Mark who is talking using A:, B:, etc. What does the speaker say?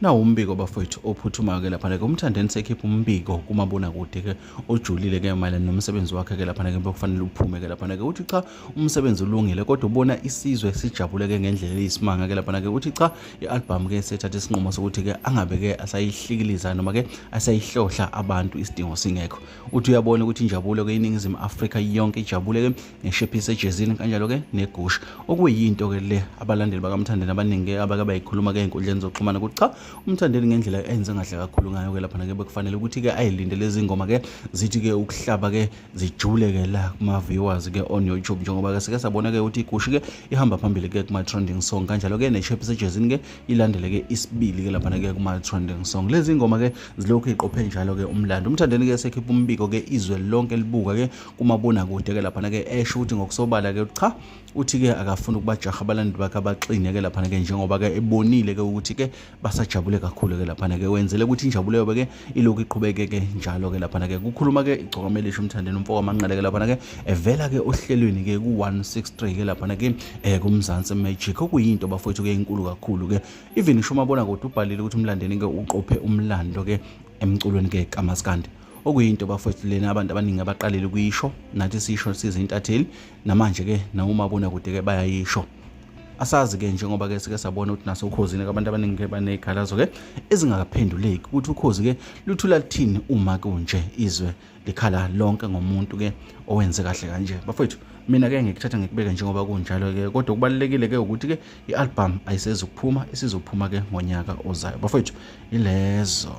A: Nawo umbiko bafowethu ophuthumayo ke lapha ke umthandeni sekhipha umbiko kumabona kude ke ojulile ke mayelana nomsebenzi wakhe ke lapha ke bekufanele uphume ke lapha ke uthi cha umsebenzi ulungile kodwa ubona isizwe sijabule ke ngendlela eyisimanga ke lapha ke uthi cha ialbum ke sethatha isinqumo sokuthi ke angabe ke asayihlikiliza noma ke asayihlohla abantu isidingo singekho. Uthi uyabona ukuthi injabulo ke iningizimu Afrika yonke ijabule ke neshephisi ejezini kanjalo ke negusha okuyinto ke le abalandeli bakamthandeni abaningi ke abake bayikhuluma ke enkundleni zokuxhumana ukuthi cha umthandeni ngendlela enze kahle kakhulu ngayo ke lapha ke bekufanele ukuthi ke ayilinde lezi ngoma ke zithi ke ukuhlaba ke zijule ke la kuma viewers ke on YouTube njengoba ke sike sabona ke ukuthi igusha ke ihamba phambili ke kuma trending song kanjalo ke neshephisi ejezini ke ilandele ke isibili ke lapha ke kuma trending song. Lezi ngoma ke zilokhu iqophe njalo ke umlando umthandeni ke sekhipha umbiko ke izwe lonke libuka ke kumabona kude ke lapha ke esho ukuthi ngokusobala ke cha uthi ke akafuna ukubajaha abalandeli bakhe abaxine ke lapha ke njengoba ke ebonile ke ukuthi ke basajabule kakhulu ke lapha ke wenzele ukuthi injabulo yobe ke ilokhu iqhubeke ke njalo ke lapha ke kukhuluma ke IGcokama Elisha umthandeni umfoko amanqale ke lapha ke evela ke ohlelweni ke ku163 ke lapha ke kumzansi magic okuyinto bafowethu ke inkulu kakhulu ke even isho mabona kodwa ubhalile ukuthi umlandeni ke uqophe umlando ke emculweni ke kamaskandi okuyinto bafowethu lena abantu abaningi abaqalile kuyisho nathi sisho sizintatheli namanje ke nawumabona kude ke bayayisho. Asazi ke njengoba ke sike sabona ukuthi naso ukhozini abantu abaningi ke banezikhalazo ke ezingakaphenduleki ukuthi ukhozi ke luthula lithini uma kunje izwe likhala lonke ngomuntu ke owenze kahle kanje. Bafowethu mina ke ngikuthatha ngikubeka njengoba kunjalo ke kodwa kubalekile ke ukuthi ke ialbum ayisezukuphuma isizophuma ke ngonyaka ozayo. Bafowethu ilezo